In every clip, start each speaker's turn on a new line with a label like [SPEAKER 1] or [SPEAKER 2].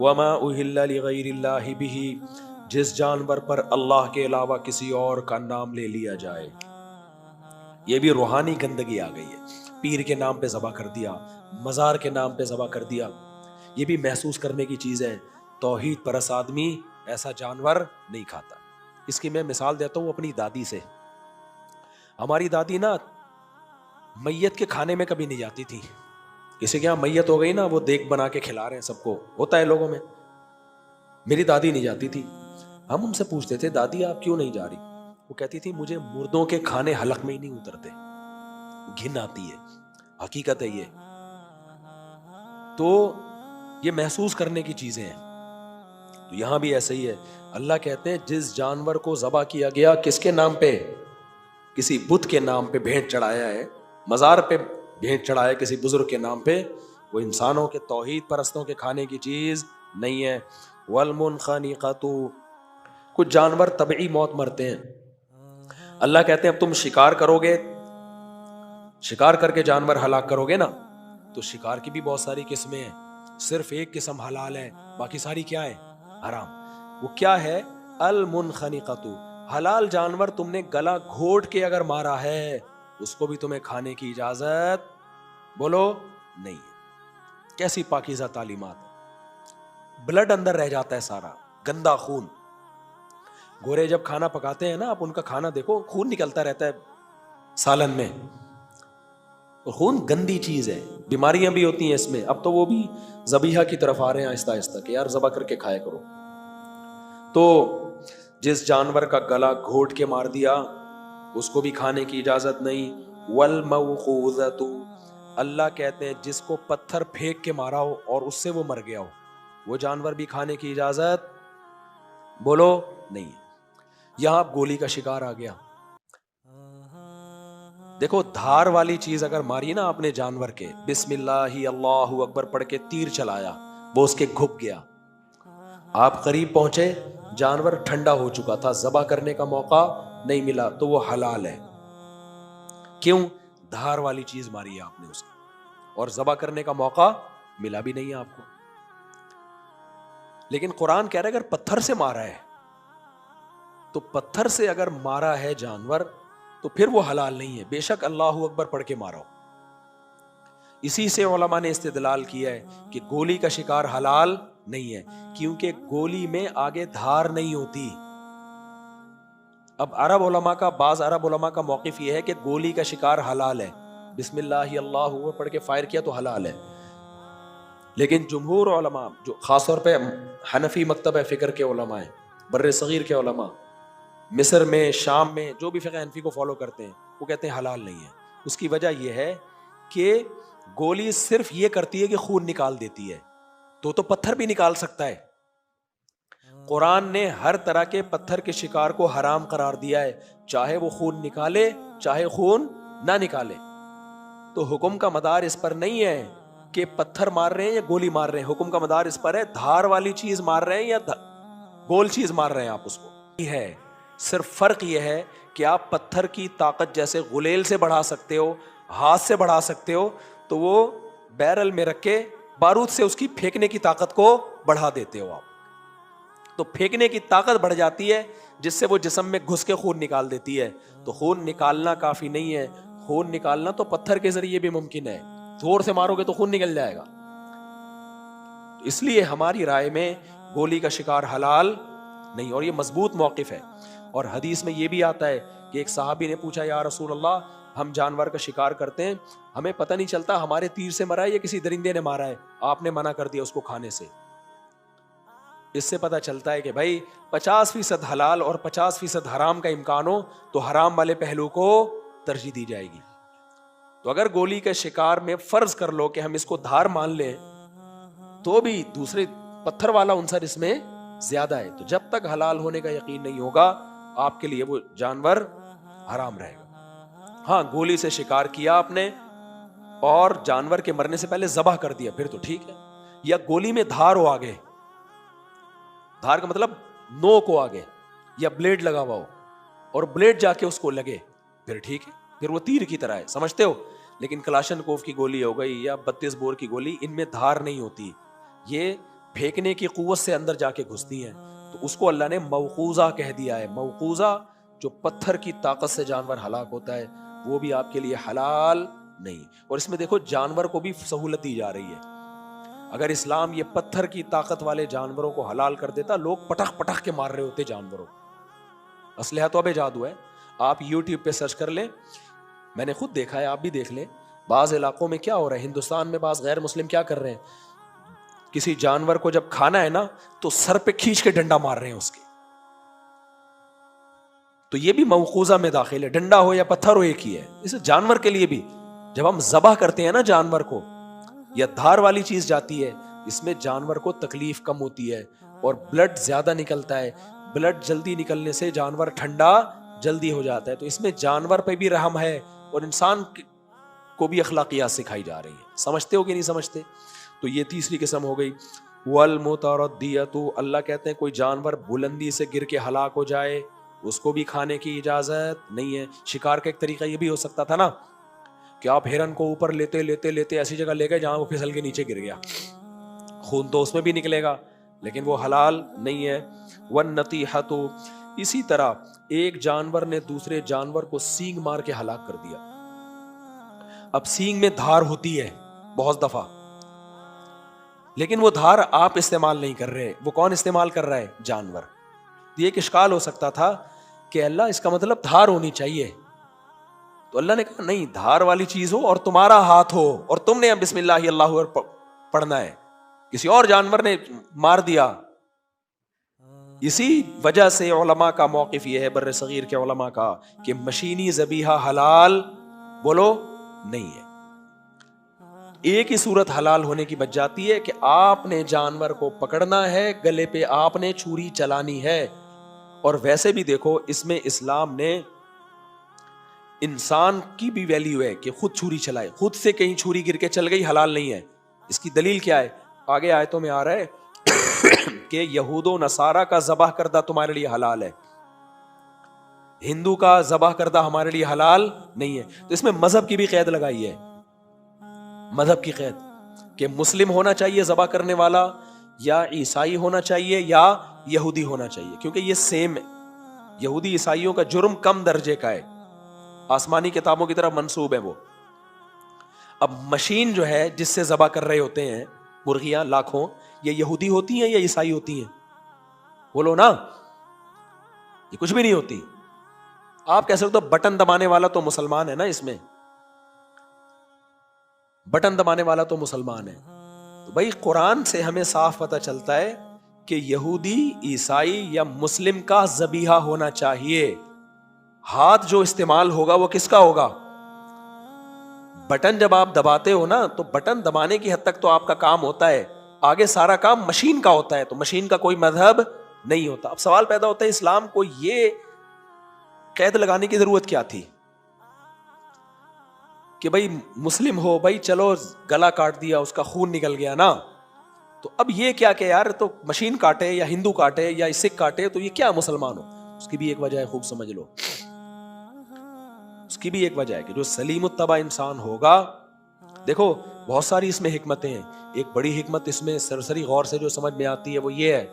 [SPEAKER 1] وما اہل لغیر اللہ بہ، جس جانور پر اللہ کے علاوہ کسی اور کا نام لے لیا جائے. یہ بھی روحانی گندگی آ گئی ہے. پیر کے نام پہ ذبح کر دیا، مزار کے نام پہ ذبح کر دیا، یہ بھی محسوس کرنے کی چیز ہے. توحید پرست آدمی ایسا جانور نہیں کھاتا. اس کی میں مثال دیتا ہوں اپنی دادی سے. ہماری دادی نا میت کے کھانے میں کبھی نہیں جاتی تھی. کسی کے یہاں میت ہو گئی نا، وہ دیگ بنا کے کھلا رہے ہیں سب کو، ہوتا ہے لوگوں میں. میری دادی نہیں جاتی تھی. ہم ان سے پوچھتے تھے دادی آپ کیوں نہیں جا رہی؟ وہ کہتی تھی مجھے مردوں کے کھانے حلق میں ہی نہیں اترتے، گھن آتی ہے. حقیقت ہے یہ. تو یہ محسوس کرنے کی چیزیں ہیں. تو یہاں بھی ایسا ہی ہے. اللہ کہتے ہیں جس جانور کو ذبح کیا گیا کس کے نام پہ؟ کسی بت کے نام پہ بھیٹ چڑھایا ہے، مزار پہ بھیٹ چڑھایا ہے کسی بزرگ کے نام پہ، وہ انسانوں کے توحید پرستوں کے کھانے کی چیز نہیں ہے. والمنخنقۃ، کچھ جانور طبعی موت مرتے ہیں. اللہ کہتے ہیں اب تم شکار کرو گے، شکار کر کے جانور ہلاک کرو گے نا، تو شکار کی بھی بہت ساری قسمیں ہیں. صرف ایک قسم حلال ہے، باقی ساری کیا ہے؟ حرام. وہ کیا ہے؟ المنخنقۃ. حلال جانور تم نے گلا گھونٹ کے اگر مارا ہے، اس کو بھی تمہیں کھانے کی اجازت بولو نہیں ہے. کیسی پاکیزہ تعلیمات ہے. بلڈ اندر رہ جاتا ہے، سارا گندا خون. گورے جب کھانا پکاتے ہیں نا، آپ ان کا کھانا دیکھو، خون نکلتا رہتا ہے سالن میں. خون گندی چیز ہے، بیماریاں بھی ہوتی ہیں اس میں. اب تو وہ بھی ذبیحہ کی طرف آ رہے ہیں آہستہ آہستہ کہ یار ذبح کر کے کھایا کرو. تو جس جانور کا گلا گھونٹ کے مار دیا اس کو بھی کھانے کی اجازت نہیں. والموقوذۃ، اللہ کہتے ہیں جس کو پتھر پھینک کے مارا ہو اور اس سے وہ مر گیا ہو، وہ جانور بھی کھانے کی اجازت بولو نہیں. یہاں گولی کا شکار آ گیا. دیکھو دھار والی چیز اگر ماری نا آپ نے جانور کے، بسم اللہ اللہ اکبر پڑھ کے تیر چلایا، وہ اس کے گھپ گیا، آپ قریب پہنچے، جانور ٹھنڈا ہو چکا تھا، ذبح کرنے کا موقع نہیں ملا، تو وہ حلال ہے. کیوں؟ دھار والی چیز ماری ہے آپ نے اس کی، اور ذبح کرنے کا موقع ملا بھی نہیں ہے آپ کو. لیکن قرآن کہہ رہا ہے اگر پتھر سے مارا ہے، تو پتھر سے اگر مارا ہے جانور تو پھر وہ حلال نہیں ہے، بے شک اللہ اکبر پڑھ کے مارا ہو. اسی سے علماء نے استدلال کیا ہے کہ گولی کا شکار حلال نہیں ہے، کیونکہ گولی میں آگے دھار نہیں ہوتی. اب عرب علماء کا، بعض عرب علماء کا موقف یہ ہے کہ گولی کا شکار حلال ہے، بسم اللہ اللہ اکبر پڑھ کے فائر کیا تو حلال ہے. لیکن جمہور علماء، جو خاص طور پہ حنفی مکتب فکر کے علماء ہیں، بر صغیر کے علماء، مصر میں، شام میں، جو بھی فقہ حنفی کو فالو کرتے ہیں، وہ کہتے ہیں حلال نہیں ہے. اس کی وجہ یہ ہے کہ گولی صرف یہ کرتی ہے کہ خون نکال دیتی ہے، تو پتھر بھی نکال سکتا ہے. قرآن نے ہر طرح کے پتھر کے شکار کو حرام قرار دیا ہے، چاہے وہ خون نکالے چاہے خون نہ نکالے. تو حکم کا مدار اس پر نہیں ہے کہ پتھر مار رہے ہیں یا گولی مار رہے ہیں، حکم کا مدار اس پر ہے دھار والی چیز مار رہے ہیں یا گول چیز مار رہے ہیں آپ اس کو. یہ ہے صرف فرق یہ ہے کہ آپ پتھر کی طاقت جیسے غلیل سے بڑھا سکتے ہو، ہاتھ سے بڑھا سکتے ہو، تو وہ بیرل میں رکھ کے بارود سے اس کی پھینکنے کی طاقت کو بڑھا دیتے ہو آپ. تو پھینکنے کی طاقت بڑھ جاتی ہے جس سے وہ جسم میں گھس کے خون نکال دیتی ہے. تو خون نکالنا کافی نہیں ہے، خون نکالنا تو پتھر کے ذریعے بھی ممکن ہے، زور سے مارو گے تو خون نکل جائے گا. اس لیے ہماری رائے میں گولی کا شکار حلال نہیں، اور یہ مضبوط موقف ہے. اور حدیث میں یہ بھی آتا ہے کہ ایک صحابی نے پوچھا یا رسول اللہ ہم جانور کا شکار کرتے ہیں، ہمیں پتہ نہیں چلتا ہمارے تیر سے مرا ہے یا کسی درندے نے مارا ہے، آپ نے منع کر دیا اس کو کھانے سے. اس سے پتہ چلتا ہے کہ بھائی 50% حلال اور 50% حرام کا امکان ہو تو حرام والے پہلو کو ترجیح دی جائے گی. تو اگر گولی کے شکار میں فرض کر لو کہ ہم اس کو دھار مان لیں، تو بھی دوسرے پتھر والا عنصر اس میں زیادہ ہے. تو جب تک حلال ہونے کا یقین نہیں ہوگا آپ کے لیے وہ جانور حرام رہے گا. ہاں گولی سے شکار کیا آپ نے اور جانور کے مرنے سے پہلے ذبح کر دیا پھر تو ٹھیک ہے، یا گولی میں دھار ہو آگے، دھار کا مطلب نوک ہو آگے، یا بلیڈ لگا ہوا ہو اور بلیڈ جا کے اس کو لگے، پھر ٹھیک ہے، پھر وہ تیر کی طرح ہے، سمجھتے ہو. لیکن کلاشن کوف کی گولی ہو گئی یا 32 بور کی گولی، ان میں دھار نہیں ہوتی. یہ پھینکنے کی قوت سے اندر جا کے گھستی ہیں، تو اس کو اللہ نے موقوزہ کہہ دیا ہے۔ موقوزہ جو پتھر کی طاقت سے جانور ہلاک ہوتا ہے، وہ بھی آپ کے لیے حلال نہیں۔ اور اس میں دیکھو جانور کو بھی سہولت دی جا رہی ہے۔ اگر اسلام یہ پتھر کی طاقت والے جانوروں کو حلال کر دیتا، لوگ پٹخ پٹخ کے مار رہے ہوتے جانوروں۔ اسلحہ تو اب ایجاد ہوا ہے، آپ یوٹیوب پہ سرچ کر لیں، میں نے خود دیکھا ہے، آپ بھی دیکھ لیں۔ بعض علاقوں میں کیا ہو رہا ہے، ہندوستان میں بعض غیر مسلم کیا کر رہے ہیں، کسی جانور کو جب کھانا ہے نا تو سر پہ کھینچ کے ڈنڈا مار رہے ہیں اس کے۔ تو یہ بھی موقوزہ میں داخل ہے، ڈنڈا ہو یا پتھر ہو ایک ہی ہے۔ اس جانور کے لیے بھی جب ہم ذبح کرتے ہیں نا جانور کو، یا دھار والی چیز جاتی ہے، اس میں جانور کو تکلیف کم ہوتی ہے اور بلڈ زیادہ نکلتا ہے۔ بلڈ جلدی نکلنے سے جانور ٹھنڈا جلدی ہو جاتا ہے۔ تو اس میں جانور پہ بھی رحم ہے اور انسان کو بھی اخلاقیات سکھائی جا رہی ہیں۔ سمجھتے ہو کہ نہیں سمجھتے؟ تو یہ تیسری قسم ہو گئی۔ والمتردیۃ، اللہ کہتے ہیں کوئی جانور بلندی سے گر کے ہلاک ہو جائے، اس کو بھی کھانے کی اجازت نہیں ہے۔ شکار کا ایک طریقہ یہ بھی ہو سکتا تھا نا کہ آپ ہرن کو اوپر لیتے لیتے لیتے ایسی جگہ لے گئے جہاں وہ پھسل کے نیچے گر گیا، خون تو اس میں بھی نکلے گا، لیکن وہ حلال نہیں ہے۔ والنطیحۃ، اسی طرح ایک جانور نے دوسرے جانور کو سینگ مار کے ہلاک کر دیا۔ اب سینگ میں دھار ہوتی ہے بہت دفعہ، لیکن وہ دھار آپ استعمال نہیں کر رہے، وہ کون استعمال کر رہا ہے؟ جانور۔ یہ ایک اشکال ہو سکتا تھا کہ اللہ اس کا مطلب دھار ہونی چاہیے، تو اللہ نے کہا نہیں، دھار والی چیز ہو اور تمہارا ہاتھ ہو اور تم نے بسم اللہ اللہ پڑھنا ہے، کسی اور جانور نے مار دیا۔ اسی وجہ سے علماء کا موقف یہ ہے، بر صغیر کے علماء کا، کہ مشینی ذبیحہ حلال بولو نہیں ہے۔ ایک ہی صورت حلال ہونے کی بچ جاتی ہے کہ آپ نے جانور کو پکڑنا ہے، گلے پہ آپ نے چھری چلانی ہے۔ اور ویسے بھی دیکھو اس میں اسلام نے انسان کی بھی ویلیو ہے کہ خود چھری چلائے، خود سے کہیں چھری گر کے چل گئی حلال نہیں ہے۔ اس کی دلیل کیا ہے؟ آگے آیتوں میں آ رہا ہے کہ یہود و نصارہ کا ذبح کردہ تمہارے لیے حلال ہے، ہندو کا ذبح کردہ ہمارے لیے حلال نہیں ہے۔ تو اس میں مذہب کی بھی قید لگائی ہے، مذہب کی قید کہ مسلم ہونا چاہیے ذبح کرنے والا، یا عیسائی ہونا چاہیے، یا یہودی ہونا چاہیے، کیونکہ یہ سیم ہے۔ یہودی عیسائیوں کا جرم کم درجے کا ہے، آسمانی کتابوں کی طرف منسوب ہے وہ۔ اب مشین جو ہے جس سے ذبح کر رہے ہوتے ہیں مرغیاں لاکھوں، یہ یہودی ہوتی ہیں یا عیسائی ہوتی ہیں؟ بولو نا، یہ کچھ بھی نہیں ہوتی۔ آپ کہہ سکتے ہو بٹن دبانے والا تو مسلمان ہے نا، اس میں بٹن دبانے والا تو مسلمان ہے۔ تو بھائی قرآن سے ہمیں صاف پتہ چلتا ہے کہ یہودی، عیسائی یا مسلم کا ذبیحہ ہونا چاہیے۔ ہاتھ جو استعمال ہوگا وہ کس کا ہوگا؟ بٹن جب آپ دباتے ہو نا تو بٹن دبانے کی حد تک تو آپ کا کام ہوتا ہے، آگے سارا کام مشین کا ہوتا ہے، تو مشین کا کوئی مذہب نہیں ہوتا۔ اب سوال پیدا ہوتا ہے اسلام کو یہ قید لگانے کی ضرورت کیا تھی کہ بھائی مسلم ہو، بھائی چلو گلا کاٹ دیا، اس کا خون نکل گیا نا، تو اب یہ کیا کہ یار تو مشین کاٹے یا ہندو کاٹے یا سکھ کاٹے تو یہ کیا مسلمان ہو؟ اس کی بھی ایک وجہ ہے، خوب سمجھ لو، اس کی بھی ایک وجہ ہے کہ جو سلیم الطبع انسان ہوگا، دیکھو بہت ساری اس میں حکمتیں ہیں۔ ایک بڑی حکمت اس میں سرسری غور سے جو سمجھ میں آتی ہے وہ یہ ہے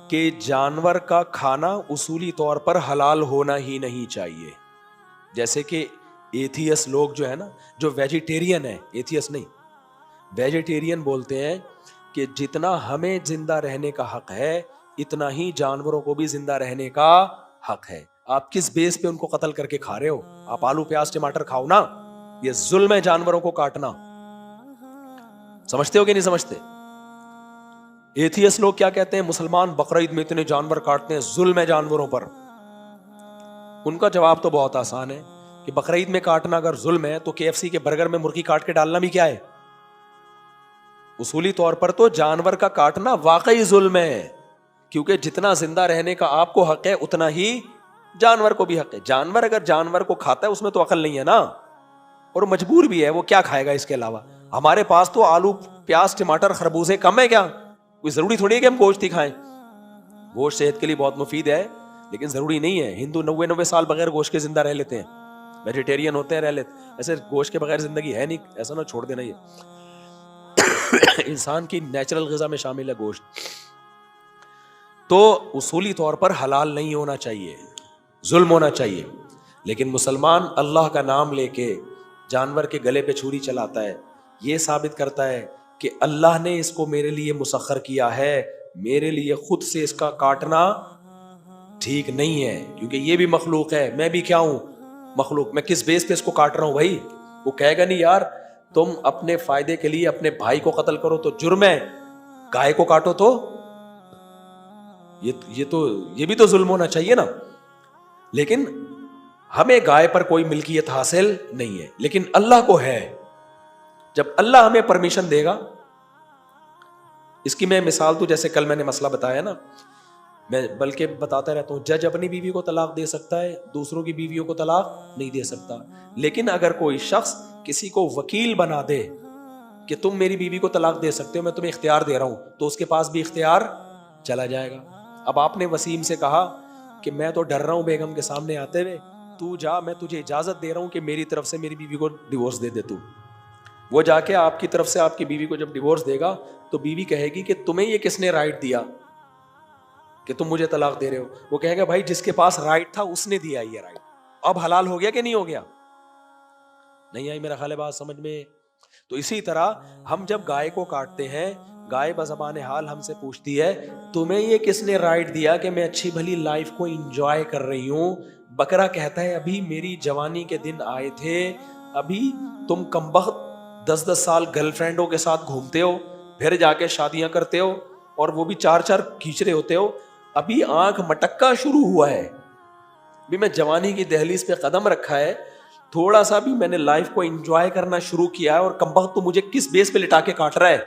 [SPEAKER 1] کہ جانور کا کھانا اصولی طور پر حلال ہونا ہی نہیں چاہیے۔ جیسے کہ ایتھیس لوگ جو ہے نا، جو ویجیٹیرین ہے، ایتھیس نہیں، ویجیٹیرین بولتے ہیں کہ جتنا ہمیں زندہ رہنے کا حق ہے اتنا ہی جانوروں کو بھی زندہ رہنے کا حق ہے۔ آپ کس بیس پہ ان کو قتل کر کے کھا رہے ہو؟ آپ آلو پیاز ٹماٹر کھاؤ نا، یہ ظلم ہے جانوروں کو کاٹنا۔ سمجھتے ہو کہ نہیں سمجھتے؟ ایتھیس لوگ کیا کہتے ہیں؟ مسلمان بقرعید میں اتنے جانور کاٹتے ہیں، ظلم ہے جانوروں پر۔ ان کا جواب تو بہت آسان ہے کہ بقرعید میں کاٹنا اگر ظلم ہے تو KFC کے برگر میں مرغی کاٹ کے ڈالنا بھی کیا ہے؟ اصولی طور پر تو جانور کا کاٹنا واقعی ظلم ہے، کیونکہ جتنا زندہ رہنے کا آپ کو حق ہے اتنا ہی جانور کو بھی حق ہے۔ جانور اگر جانور کو کھاتا ہے اس میں تو عقل نہیں ہے نا، اور مجبور بھی ہے، وہ کیا کھائے گا اس کے علاوہ؟ ہمارے پاس تو آلو پیاز ٹماٹر خربوزے کم ہے کیا؟ کوئی ضروری تھوڑی ہے کہ ہم گوشت ہی کھائیں۔ گوشت صحت کے لیے بہت مفید ہے لیکن ضروری نہیں ہے۔ ہندو 90 سال بغیر گوشت کے زندہ رہ لیتے ہیں، ویجیٹیرین ہوتے ہیں رہ لیتے، ایسے گوشت کے بغیر زندگی ہے نہیں، ایسا نہ چھوڑ دینا یہ۔ انسان کی نیچرل غذا میں شامل ہے گوشت. تو اصولی طور پر حلال نہیں ہونا چاہیے, ظلم ہونا چاہیے. لیکن مسلمان اللہ کا نام لے کے جانور کے گلے پہ چھری چلاتا ہے, یہ ثابت کرتا ہے کہ اللہ نے اس کو میرے لیے مسخر کیا ہے, میرے لیے خود سے اس کا کاٹنا ٹھیک نہیں ہے, کیونکہ یہ بھی مخلوق ہے, میں بھی کیا ہوں, مخلوق. میں کس بیس پہ اس کو کاٹ رہا ہوں بھائی؟ وہ کہے گا نہیں یار تم اپنے فائدے کے لیے اپنے بھائی کو قتل کرو تو جرم ہے, گائے کو کاٹو تو یہ بھی تو ظلم ہونا چاہیے نا. لیکن ہمیں گائے پر کوئی ملکیت حاصل نہیں ہے, لیکن اللہ کو ہے. جب اللہ ہمیں پرمیشن دے گا, اس کی میں مثال تو جیسے کل میں نے مسئلہ بتایا نا, میں بلکہ بتاتا رہتا ہوں, جج اپنی بیوی کو طلاق دے سکتا ہے, دوسروں کی بیویوں کو طلاق نہیں دے سکتا. لیکن اگر کوئی شخص کسی کو وکیل بنا دے کہ تم میری بیوی کو طلاق دے سکتے ہو, میں تمہیں اختیار دے رہا ہوں, تو اس کے پاس بھی اختیار چلا جائے گا. اب آپ نے وسیم سے کہا کہ میں تو ڈر رہا ہوں بیگم کے سامنے آتے ہوئے, تو جا, میں تجھے اجازت دے رہا ہوں کہ میری طرف سے میری بیوی کو ڈیورس دے دے. تو وہ جا کے آپ کی طرف سے آپ کی بیوی کو جب ڈیورس دے گا تو بیوی کہے گی کہ تمہیں یہ کس نے رائٹ دیا کہ تم مجھے طلاق دے رہے ہو؟ وہ کہے گا بھائی جس کے پاس رائٹ تھا اس نے دیا یہ رائٹ. اب حلال ہو گیا کہ نہیں ہو گیا؟ نہیں آئی میرا خیال ہے بات سمجھ میں. تو اسی طرح ہم جب گائے کو کاٹتے ہیں, گائے بزبان حال ہم سے پوچھتی ہے تمہیں یہ کس نے رائٹ دیا کہ میں اچھی بھلی لائف کو انجوائے کر رہی ہوں. بکرا کہتا ہے ابھی میری جوانی کے دن آئے تھے, ابھی تم کمبخت 10-10 سال گرل فرینڈوں کے ساتھ گھومتے ہو, پھر جا کے شادیاں کرتے ہو, اور وہ بھی 4-4 کھینچ رہے ہوتے ہو. ابھی آنکھ مٹکا شروع ہوا ہے, بھی میں جوانی کی دہلیز پہ قدم رکھا ہے, تھوڑا سا بھی میں نے لائف کو انجوائے کرنا شروع کیا ہے, اور کمبخت تو مجھے کس بیس پہ لٹا کے کاٹ رہا ہے,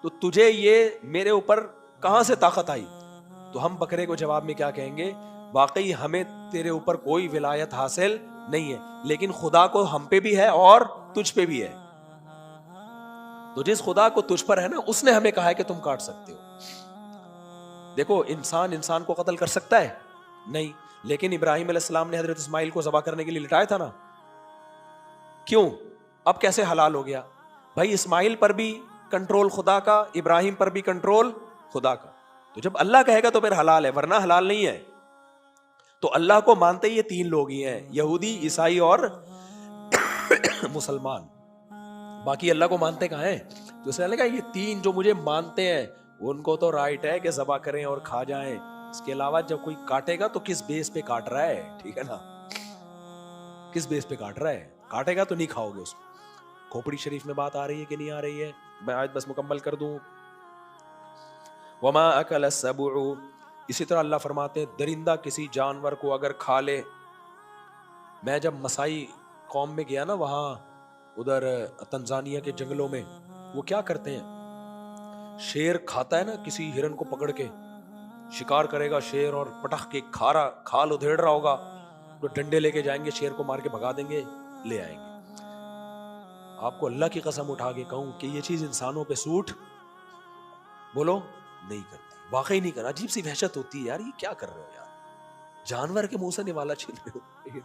[SPEAKER 1] تو تجھے یہ میرے اوپر کہاں سے طاقت آئی؟ تو ہم بکرے کو جواب میں کیا کہیں گے؟ واقعی ہمیں تیرے اوپر کوئی ولایت حاصل نہیں ہے, لیکن خدا کو ہم پہ بھی ہے اور تجھ پہ بھی ہے. تو جس خدا کو تجھ پر ہے نا, اس نے ہمیں کہا ہے کہ تم کاٹ سکتے ہو. دیکھو انسان کو قتل کر سکتا ہے نہیں, لیکن ابراہیم علیہ السلام نے حضرت اسماعیل کو ذبح کرنے کے لیے لٹایا تھا نا, کیوں؟ اب کیسے حلال ہو گیا؟ بھائی اسماعیل پر بھی کنٹرول خدا کا, ابراہیم پر بھی کنٹرول خدا کا. تو جب اللہ کہے گا تو پھر حلال ہے, ورنہ حلال نہیں ہے. تو اللہ کو مانتے یہ 3 لوگ ہی ہیں, یہودی, عیسائی اور مسلمان. باقی اللہ کو مانتے کہاں ہیں؟ تو اس نے کہا یہ 3 جو مجھے مانتے ہیں ان کو تو رائٹ ہے کہ ذبح کریں اور کھا جائیں, اس کے علاوہ جب کوئی کاٹے گا تو کس بیس پہ کاٹ رہا ہے, ٹھیک ہے نا, کس بیس پہ کاٹ رہا ہے؟ کاٹے گا تو نہیں کھاؤ گے اس کو. کھوپڑی شریف میں بات آ رہی ہے کہ نہیں آ رہی ہے؟ میں آج بس مکمل کر دوں. وما اکل السبع, اسی طرح اللہ فرماتے ہیں درندہ کسی جانور کو اگر کھا لے. میں جب مسائی قوم میں گیا نا, وہاں ادھر تنزانیہ کے جنگلوں میں, وہ کیا کرتے ہیں, شیر کھاتا ہے نا کسی ہرن کو پکڑ کے, شکار کرے گا شیر اور پٹخ کے کھال ادھیڑ رہا ہوگا, تو ڈنڈے لے کے جائیں گے, شیر کو مار کے بھگا دیں گے, لے آئیں گے. آپ کو اللہ کی قسم اٹھا کے کہوں کہ یہ چیز انسانوں پہ سوٹ بولو نہیں کرتی, واقعی نہیں کرنا. عجیب سی وحشت ہوتی ہے یار, یہ کیا کر رہے ہو یار, جانور کے منہ سے نوالا چھین رہے ہو.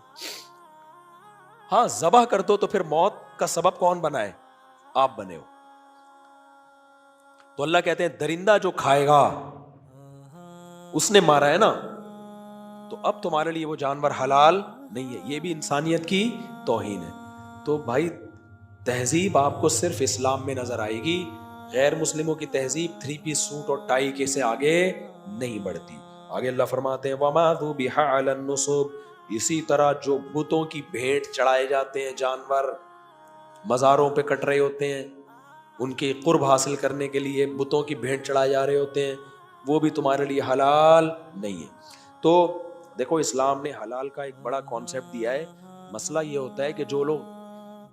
[SPEAKER 1] ہاں ذبح کر دو تو پھر موت کا سبب کون بنا ہے؟ آپ بنے ہو. تو اللہ کہتے ہیں درندہ جو کھائے گا اس نے مارا ہے نا, تو اب تمہارے لیے وہ جانور حلال نہیں ہے. یہ بھی انسانیت کی توہین ہے. تو بھائی تہذیب آپ کو صرف اسلام میں نظر آئے گی, غیر مسلموں کی تہذیب 3 پیس سوٹ اور ٹائی کے سے آگے نہیں بڑھتی. آگے اللہ فرماتے ہیں وما ذبح علی النصب, اسی طرح جو بتوں کی بھیٹ چڑھائے جاتے ہیں, جانور مزاروں پہ کٹ رہے ہوتے ہیں, ان کے قرب حاصل کرنے کے لیے بتوں کی بھیٹ چڑھائے جا رہے ہوتے ہیں, وہ بھی تمہارے لیے حلال نہیں ہے. تو دیکھو اسلام نے حلال کا ایک بڑا کانسیپٹ دیا ہے. مسئلہ یہ ہوتا ہے کہ جو لوگ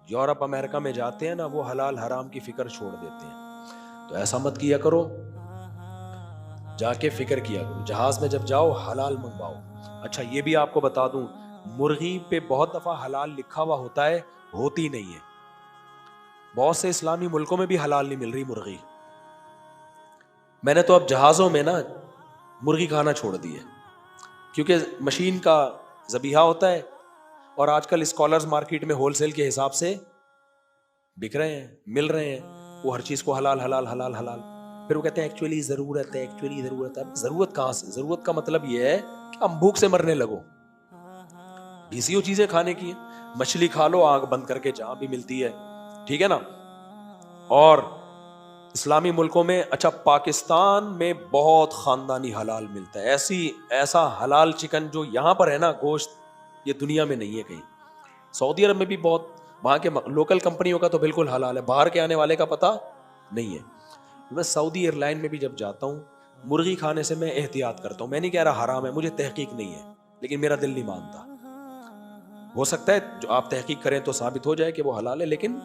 [SPEAKER 1] یورپ امریکہ میں جاتے ہیں نا, وہ حلال حرام کی فکر چھوڑ دیتے ہیں. تو ایسا مت کیا کرو, جا کے فکر کیا کرو, جہاز میں جب جاؤ حلال منگواؤ. اچھا یہ بھی آپ کو بتا دوں, مرغی پہ بہت دفعہ حلال لکھا ہوا ہوتا ہے, ہوتی نہیں ہے. بہت سے اسلامی ملکوں میں بھی حلال نہیں مل رہی مرغی. میں نے تو اب جہازوں میں نا مرغی کھانا چھوڑ دی ہے, کیونکہ مشین کا ذبیحہ ہوتا ہے, اور آج کل اسکالرز مارکیٹ میں ہول سیل کے حساب سے بک رہے ہیں, مل رہے ہیں. وہ ہر چیز کو حلال حلال حلال حلال. پھر وہ کہتے ہیں ایکچولی ضرورت ہے, ایکچولی ضرورت ہے. ضرورت کہاں سے؟ ضرورت کا مطلب یہ ہے کہ ہم بھوک سے مرنے لگو. گھسیو چیزیں کھانے کی ہیں, مچھلی کھا لو آنکھ بند کر کے جہاں بھی ملتی ہے, ٹھیک ہے نا. اور اسلامی ملکوں میں, اچھا پاکستان میں بہت خاندانی حلال ملتا ہے. ایسا حلال چکن جو یہاں پر ہے نا, گوشت, یہ دنیا میں نہیں ہے کہیں. سعودی عرب میں بھی بہت, وہاں کے لوکل کمپنیوں کا تو بالکل حلال ہے, باہر کے آنے والے کا پتہ نہیں ہے. میں سعودی ایئر لائن میں بھی جب جاتا ہوں, مرغی کھانے سے میں احتیاط کرتا ہوں. میں نہیں کہہ رہا حرام ہے, مجھے تحقیق نہیں ہے, لیکن میرا دل نہیں مانتا. ہو سکتا ہے جو آپ تحقیق کریں تو ثابت ہو جائے کہ وہ حلال ہے, لیکن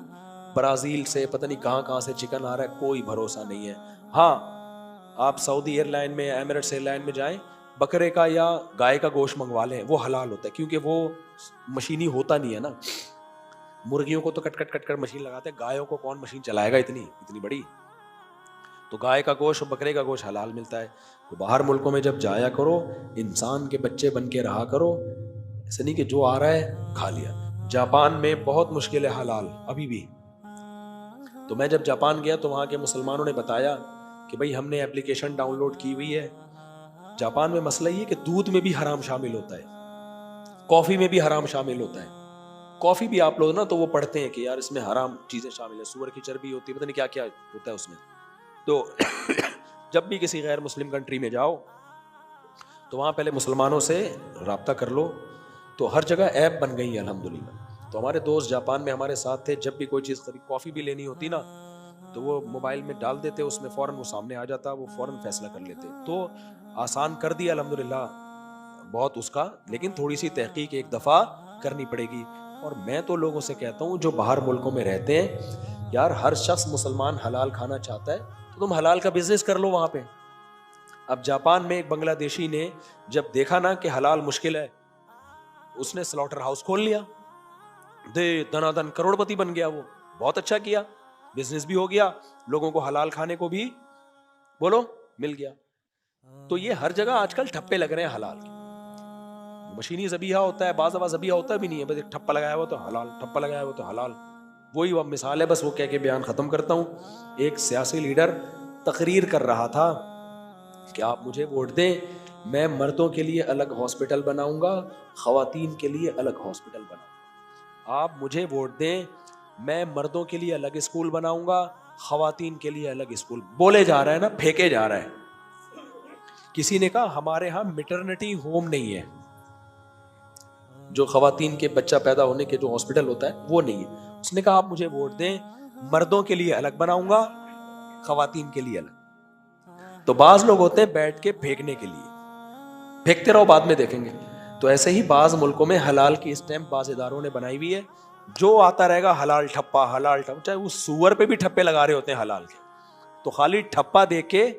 [SPEAKER 1] برازیل سے پتہ نہیں کہاں سے چکن آ رہا ہے, کوئی بھروسہ نہیں ہے. ہاں آپ سعودی ایئر لائن میں, ایمریٹس ایئر لائن میں جائیں, بکرے کا یا گائے کا گوشت منگوا لیں, وہ حلال ہوتا ہے, کیونکہ وہ مشینی ہوتا نہیں ہے نا. مرغیوں کو تو کٹ کٹ مشین لگاتے ہیں, گایوں کو کون مشین چلائے گا اتنی بڑی. تو گائے کا گوشت اور بکرے کا گوشت حلال ملتا ہے. تو باہر ملکوں میں جب جایا کرو, انسان کے بچے بن کے رہا کرو, ایسا نہیں کہ جو آ رہا ہے کھا لیا. جاپان میں بہت مشکل ہے حلال ابھی بھی. تو میں جب جاپان گیا تو وہاں کے مسلمانوں نے بتایا کہ بھائی ہم نے اپلیکیشن ڈاؤن لوڈ کی ہوئی ہے. جاپان میں مسئلہ یہ کہ دودھ میں بھی حرام شامل ہوتا ہے, کافی میں بھی حرام شامل ہوتا ہے. کافی بھی آپ لوگ نا تو وہ پڑھتے ہیں کہ یار اس میں حرام چیزیں شامل ہیں, سور کی چربی ہوتی ہے, پتہ نہیں کیا کیا ہوتا ہے اس میں. تو جب بھی کسی غیر مسلم کنٹری میں جاؤ تو وہاں پہلے مسلمانوں سے رابطہ کر لو. تو ہر جگہ ایپ بن گئی ہے الحمدللہ. تو ہمارے دوست جاپان میں ہمارے ساتھ تھے, جب بھی کوئی چیز کافی بھی لینی ہوتی نا تو وہ موبائل میں ڈال دیتے, اس میں فوراً وہ سامنے آ جاتا, وہ فوراً فیصلہ کر لیتے. تو آسان کر دیا الحمدللہ بہت اس کا, لیکن تھوڑی سی تحقیق ایک دفعہ کرنی پڑے گی. اور میں تو لوگوں سے کہتا ہوں جو باہر ملکوں میں رہتے ہیں, یار ہر شخص مسلمان حلال کھانا چاہتا ہے تو تم حلال کا بزنس کر لو وہاں پہ. اب جاپان میں ایک بنگلہ دیشی نے جب دیکھا نا کہ حلال مشکل ہے, اس نے سلاٹر ہاؤس کھول لیا, دنا دن کروڑ پتی بن گیا. وہ بہت اچھا کیا, بزنس بھی ہو گیا, لوگوں کو حلال کھانے کو بھی بولو مل گیا. تو یہ ہر جگہ آج کل ٹھپے لگ رہے ہیں حلال کے. مشینی ذبیحہ ہوتا ہے, بعض دفعہ ذبیحہ ہوتا بھی نہیں ہے, بس ایک ٹھپا لگایا ہوا تو حلال, ٹھپا لگایا ہوا تو حلال. وہی وہ مثال ہے, بس وہ کہہ کے بیان ختم کرتا ہوں. ایک سیاسی لیڈر تقریر کر رہا تھا کہ آپ مجھے ووٹ دیں, میں مردوں کے لیے الگ ہاسپٹل بناؤں گا, خواتین کے لیے الگ ہاسپٹل بناؤں گا. آپ مجھے ووٹ دیں, میں مردوں کے لیے الگ اسکول بناؤں گا, خواتین کے لیے الگ اسکول. بولے جا رہا ہے نا, پھینکے جا رہا ہے. کسی نے کہا ہمارے ہاں میٹرنٹی ہوم نہیں ہے, جو خواتین کے بچہ پیدا ہونے کے جو ہاسپٹل ہوتا ہے وہ نہیں ہے. اس نے کہا آپ مجھے ووٹ دیں, مردوں کے لیے الگ بناؤں گا, خواتین کے لیے الگ. تو بعض لوگ ہوتے ہیں بیٹھ کے پھینکنے کے لیے, پھینکتے رہو بعد میں دیکھیں گے. تو ایسے ہی بعض ملکوں میں حلال کی اسٹیمپ بعض اداروں نے بنائی ہوئی ہے, جو آتا رہے گا حلال ٹھپا حلال ٹھپا, چاہے وہ سور پہ بھی ٹھپے لگا رہے ہوتے ہیں حلال کے. تو خالی ٹھپا دے کے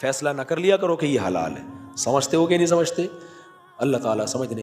[SPEAKER 1] فیصلہ نہ کر لیا کرو کہ یہ حلال ہے. سمجھتے ہو کہ نہیں سمجھتے؟ اللہ تعالیٰ سمجھنے